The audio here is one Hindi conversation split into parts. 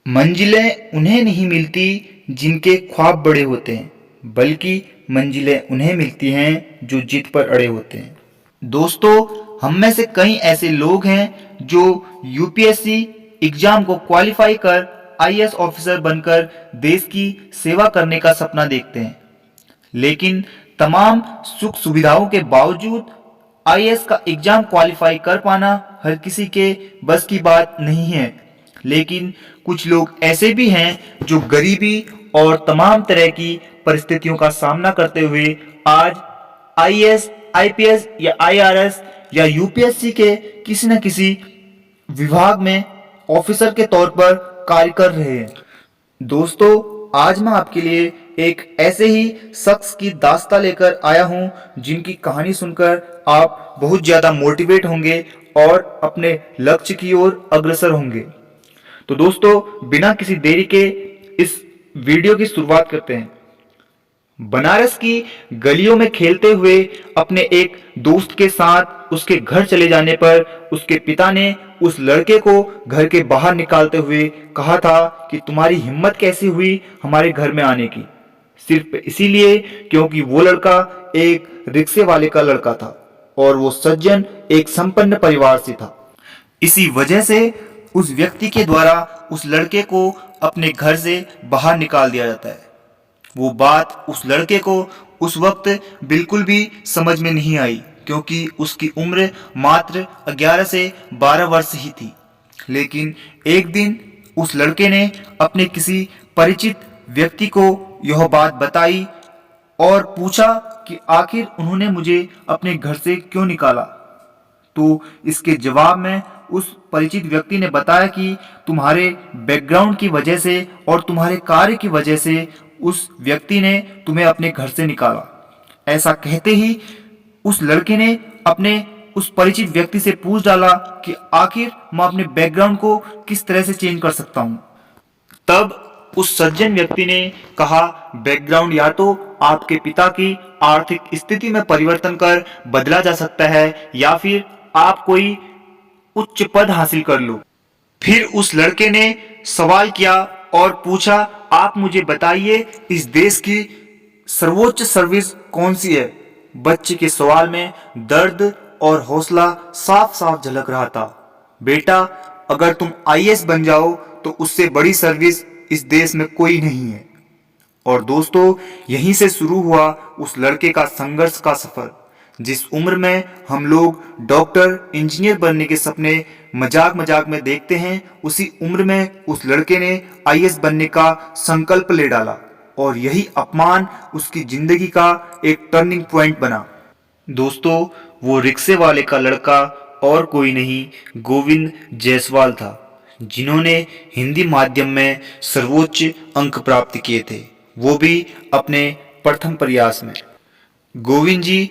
मंजिलें उन्हें नहीं मिलती जिनके ख्वाब बड़े होते हैं, बल्कि मंजिलें उन्हें मिलती हैं जो जिद पर अड़े होते हैं। दोस्तों, हम में से कई ऐसे लोग हैं जो यूपीएससी एग्जाम को क्वालिफाई कर आईएएस ऑफिसर बनकर देश की सेवा करने का सपना देखते हैं। लेकिन तमाम सुख सुविधाओं के बावजूद आईएएस का एग्जाम क्वालिफाई कर पाना हर किसी के बस की बात नहीं है। लेकिन कुछ लोग ऐसे भी हैं जो गरीबी और तमाम तरह की परिस्थितियों का सामना करते हुए आज आईएएस, आईपीएस या आईआरएस या यूपीएससी के किसी न किसी विभाग में ऑफिसर के तौर पर कार्य कर रहे हैं। दोस्तों, आज मैं आपके लिए एक ऐसे ही शख्स की दास्तां लेकर आया हूं जिनकी कहानी सुनकर आप बहुत ज्यादा मोटिवेट होंगे और अपने लक्ष्य की ओर अग्रसर होंगे। तो दोस्तों, बिना किसी देरी के इस वीडियो की शुरुआत करते हैं। बनारस की गलियों में खेलते हुए अपने एक दोस्त के साथ उसके घर चले जाने पर उसके पिता ने उस लड़के को घर के बाहर निकालते हुए कहा था कि तुम्हारी हिम्मत कैसी हुई हमारे घर में आने की, सिर्फ इसीलिए क्योंकि वो लड़का एक रिक्शे वाले का लड़का था और वो सज्जन एक संपन्न परिवार से था। इसी वजह से उस व्यक्ति के द्वारा उस लड़के को अपने घर से बाहर निकाल दिया जाता है। वो बात उस लड़के को उस वक्त बिल्कुल भी समझ में नहीं आई, क्योंकि उसकी उम्र मात्र 11 से 12 वर्ष ही थी। लेकिन एक दिन उस लड़के ने अपने किसी परिचित व्यक्ति को यह बात बताई और पूछा कि आखिर उन्होंने मुझे अपने घर से क्यों निकाला। तो इसके जवाब में उस परिचित व्यक्ति ने बताया कि तुम्हारे बैकग्राउंड की वजह से और तुम्हारे कार्य की वजह से उस व्यक्ति ने तुम्हें अपने घर से निकाला। ऐसा कहते ही उस लड़के ने अपने उस परिचित व्यक्ति से पूछ डाला कि आखिर मैं अपने बैकग्राउंड को किस तरह से चेंज कर सकता हूं। तब उस सज्जन व्यक्ति ने कहा, बैकग्राउंड या तो आपके पिता की आर्थिक स्थिति में परिवर्तन कर बदला जा सकता है या फिर आप कोई उच्च पद हासिल कर लो। फिर उस लड़के ने सवाल किया और पूछा, आप मुझे बताइए इस देश की सर्वोच्च सर्विस कौन सी है। बच्चे के सवाल में दर्द और हौसला साफ साफ झलक रहा था। बेटा, अगर तुम आईएएस बन जाओ तो उससे बड़ी सर्विस इस देश में कोई नहीं है। और दोस्तों, यहीं से शुरू हुआ उस लड़के का संघर्ष का सफर। जिस उम्र में हम लोग डॉक्टर, इंजीनियर बनने के सपने मजाक मजाक में देखते हैं, उसी उम्र में उस लड़के ने आईएएस बनने का संकल्प ले डाला और यही अपमान उसकी जिंदगी का एक टर्निंग पॉइंट बना। दोस्तों, वो रिक्शे वाले का लड़का और कोई नहीं, गोविंद जायसवाल था, जिन्होंने हिंदी माध्यम में सर्वोच्च अंक प्राप्त किए थे, वो भी अपने प्रथम प्रयास में। गोविंद जी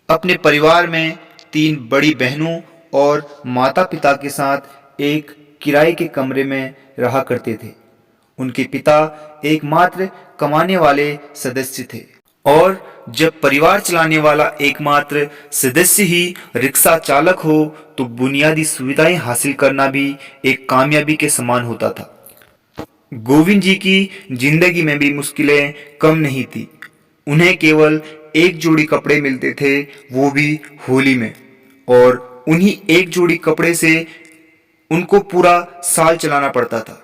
अपने परिवार में 3 बड़ी बहनों और माता पिता के साथ एक किराए के कमरे में रहा करते थे। उनके पिता एकमात्र कमाने वाले सदस्य थे और जब परिवार चलाने वाला एकमात्र सदस्य ही रिक्शा चालक हो तो बुनियादी सुविधाएं हासिल करना भी एक कामयाबी के समान होता था। गोविंद जी की जिंदगी में भी मुश्किलें कम नहीं थी। उन्हें केवल एक जोड़ी कपड़े मिलते थे, वो भी होली में, और उन्हीं एक जोड़ी कपड़े से उनको पूरा साल चलाना पड़ता था।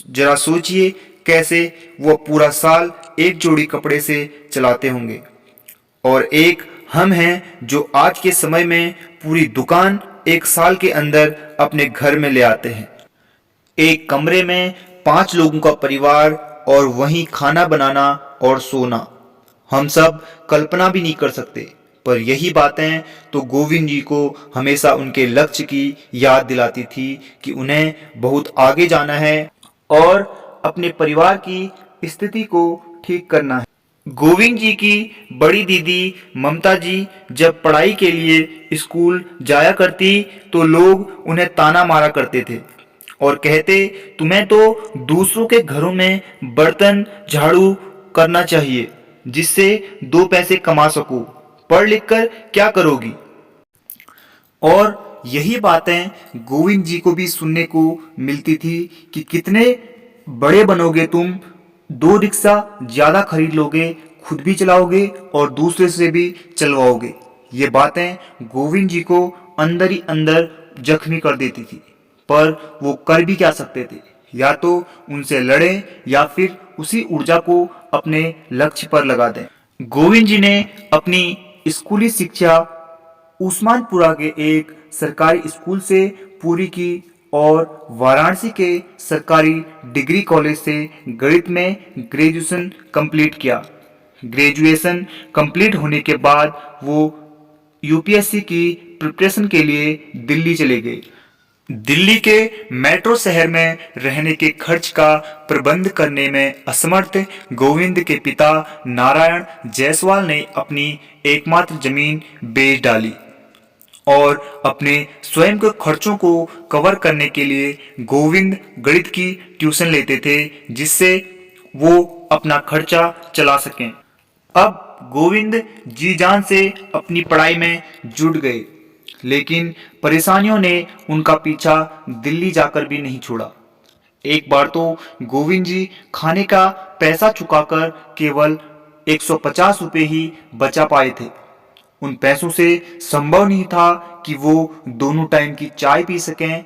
जरा सोचिए कैसे वो पूरा साल एक जोड़ी कपड़े से चलाते होंगे। और एक हम हैं जो आज के समय में पूरी दुकान एक साल के अंदर अपने घर में ले आते हैं। एक कमरे में 5 लोगों का परिवार और वहीं खाना बनाना और सोना, हम सब कल्पना भी नहीं कर सकते। पर यही बातें तो गोविंद जी को हमेशा उनके लक्ष्य की याद दिलाती थी कि उन्हें बहुत आगे जाना है और अपने परिवार की स्थिति को ठीक करना है। गोविंद जी की बड़ी दीदी ममता जी जब पढ़ाई के लिए स्कूल जाया करती तो लोग उन्हें ताना मारा करते थे और कहते, तुम्हें तो दूसरों के घरों में बर्तन झाड़ू करना चाहिए जिससे 2 पैसे कमा सको, पढ़ लिख कर क्या करोगी। और यही बातें गोविंद जी को भी सुनने को मिलती थी कि कितने बड़े बनोगे तुम, 2 रिक्शा ज्यादा खरीद लोगे, खुद भी चलाओगे और दूसरे से भी चलवाओगे। ये बातें गोविंद जी को अंदर ही अंदर जख्मी कर देती थी, पर वो कर भी क्या सकते थे, या तो उनसे लड़ें या फिर उसी ऊर्जा को अपने लक्ष्य पर लगा दें। गोविंद जी ने अपनी स्कूली शिक्षा उस्मानपुरा के एक सरकारी स्कूल से पूरी की और वाराणसी के सरकारी डिग्री कॉलेज से गणित में ग्रेजुएशन कंप्लीट किया। ग्रेजुएशन कंप्लीट होने के बाद वो यूपीएससी की प्रिपरेशन के लिए दिल्ली चले गए। दिल्ली के मेट्रो शहर में रहने के खर्च का प्रबंध करने में असमर्थ गोविंद के पिता नारायण जायसवाल ने अपनी एकमात्र जमीन बेच डाली और अपने स्वयं के खर्चों को कवर करने के लिए गोविंद गणित की ट्यूशन लेते थे, जिससे वो अपना खर्चा चला सकें। अब गोविंद जी जान से अपनी पढ़ाई में जुट गए, लेकिन परेशानियों ने उनका पीछा दिल्ली जाकर भी नहीं छोड़ा। एक बार तो गोविंद जी खाने का पैसा चुकाकर केवल 150 रुपए ही बचा पाए थे। उन पैसों से संभव नहीं था कि वो दोनों टाइम की चाय पी सकें,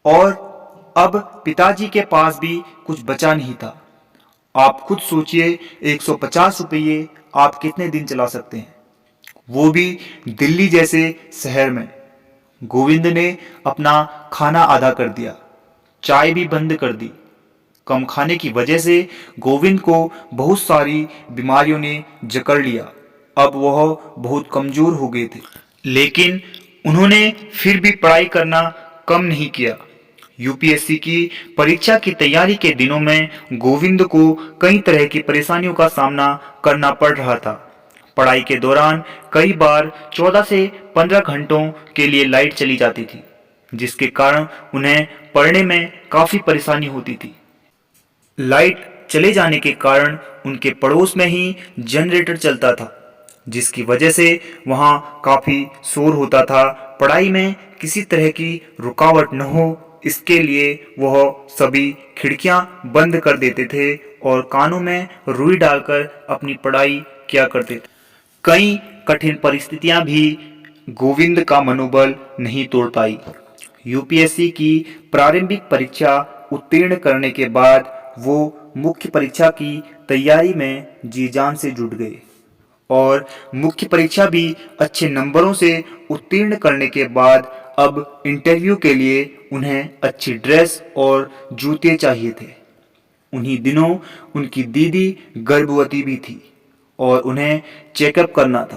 और अब पिताजी के पास भी कुछ बचा नहीं था। आप खुद सोचिए, 150 रुपये आप कितने दिन चला सकते हैं, वो भी दिल्ली जैसे शहर में। गोविंद ने अपना खाना आधा कर दिया, चाय भी बंद कर दी। कम खाने की वजह से गोविंद को बहुत सारी बीमारियों ने जकड़ लिया। अब वह बहुत कमजोर हो गए थे, लेकिन उन्होंने फिर भी पढ़ाई करना कम नहीं किया। यूपीएससी की परीक्षा की तैयारी के दिनों में गोविंद को कई तरह की परेशानियों का सामना करना पड़ रहा था। पढ़ाई के दौरान कई बार 14 से 15 घंटों के लिए लाइट चली जाती थी, जिसके कारण उन्हें पढ़ने में काफी परेशानी होती थी। लाइट चले जाने के कारण उनके पड़ोस में ही जनरेटर चलता था, जिसकी वजह से वहां काफी शोर होता था। पढ़ाई में किसी तरह की रुकावट न हो, इसके लिए वह सभी खिड़कियां बंद कर देते थे और कानों में रुई डालकर अपनी पढ़ाई किया करते थे। कई कठिन परिस्थितियां भी गोविंद का मनोबल नहीं तोड़ पाई। यूपीएससी की प्रारंभिक परीक्षा उत्तीर्ण करने के बाद वो मुख्य परीक्षा की तैयारी में जी जान से जुट गए, और मुख्य परीक्षा भी अच्छे नंबरों से उत्तीर्ण करने के बाद अब इंटरव्यू के लिए उन्हें अच्छी ड्रेस और जूते चाहिए थे। उन्हीं दिनों उनकी दीदी गर्भवती भी थी और उन्हें चेकअप करना था,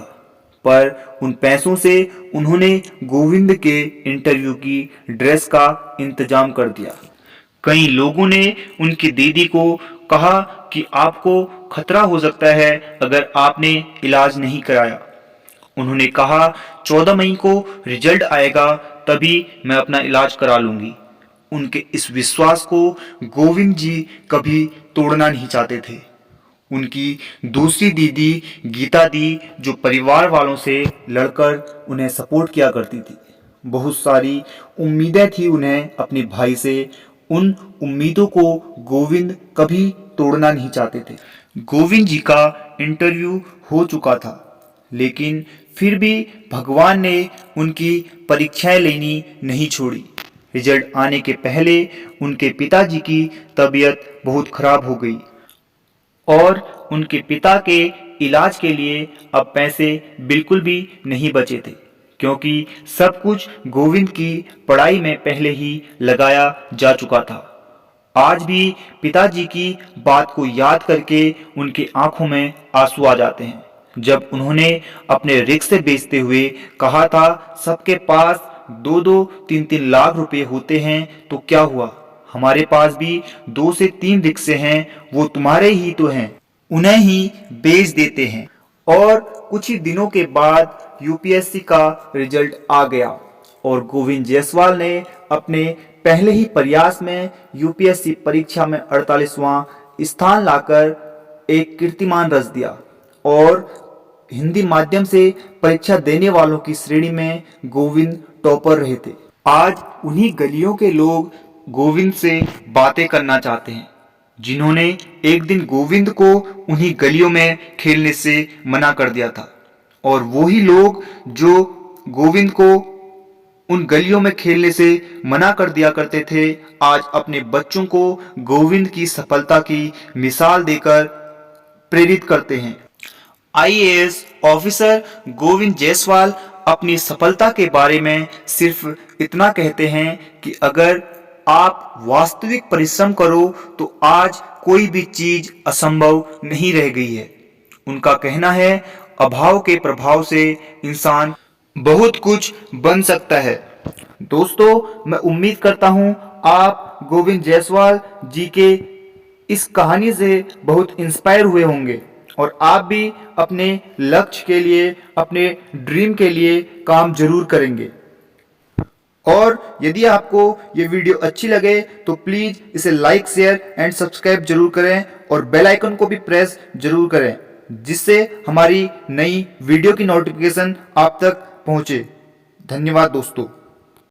पर उन पैसों से उन्होंने गोविंद के इंटरव्यू की ड्रेस का इंतजाम कर दिया। कई लोगों ने उनकी दीदी को कहा कि आपको खतरा हो सकता है अगर आपने इलाज नहीं कराया। उन्होंने कहा 14 मई को रिजल्ट आएगा, तभी मैं अपना इलाज करा लूंगी। उनके इस विश्वास को गोविंद जी कभी तोड़ना नहीं चाहते थे। उनकी दूसरी दीदी गीता दी, जो परिवार वालों से लड़कर उन्हें सपोर्ट किया करती थी, बहुत सारी उम्मीदें थी उन्हें अपने भाई से। उन उम्मीदों को गोविंद कभी तोड़ना नहीं चाहते थे। गोविंद जी का इंटरव्यू हो चुका था, लेकिन फिर भी भगवान ने उनकी परीक्षाएं लेनी नहीं छोड़ी। रिजल्ट आने के पहले उनके पिताजी की तबीयत बहुत खराब हो गई और उनके पिता के इलाज के लिए अब पैसे बिल्कुल भी नहीं बचे थे, क्योंकि सब कुछ गोविंद की पढ़ाई में पहले ही लगाया जा चुका था। आज भी पिताजी की बात को याद करके उनकी आंखों में आंसू आ जाते हैं, जब उन्होंने अपने रिक्शे बेचते हुए कहा था, सबके पास 2-2, 3-3 लाख रुपए होते हैं तो क्या हुआ, हमारे पास भी 2 से 3 रिक्शे हैं, वो तुम्हारे ही तो हैं, उन्हें ही बेच देते हैं। और कुछ ही दिनों के बाद यूपीएससी का रिजल्ट आ गया और गोविंद जायसवाल ने अपने पहले ही प्रयास में यूपीएससी परीक्षा में 48वां स्थान लाकर एक कीर्तिमान रच दिया और हिंदी माध्यम से परीक्षा देने वालों की श्रेणी में गोविंद टॉपर रहे थे। आज उन्हीं गलियों के लोग गोविंद से बातें करना चाहते हैं, जिन्होंने एक दिन गोविंद को उन्हीं गलियों में खेलने से मना कर दिया था। और वही लोग जो गोविंद को उन गलियों में खेलने से मना कर दिया करते थे, आज अपने बच्चों को गोविंद की सफलता की मिसाल देकर प्रेरित करते हैं। आईएएस ऑफिसर गोविंद जायसवाल अपनी सफलता के बारे में सिर्फ इतना कहते हैं कि अगर आप वास्तविक परिश्रम करो तो आज कोई भी चीज असंभव नहीं रह गई है। उनका कहना है, अभाव के प्रभाव से इंसान बहुत कुछ बन सकता है। दोस्तों, मैं उम्मीद करता हूं आप गोविंद जायसवाल जी के इस कहानी से बहुत इंस्पायर हुए होंगे और आप भी अपने लक्ष्य के लिए, अपने ड्रीम के लिए काम जरूर करेंगे। और यदि आपको ये वीडियो अच्छी लगे तो प्लीज इसे लाइक, शेयर एंड सब्सक्राइब जरूर करें और बेल आइकन को भी प्रेस जरूर करें, जिससे हमारी नई वीडियो की नोटिफिकेशन आप तक पहुंचे। धन्यवाद दोस्तों।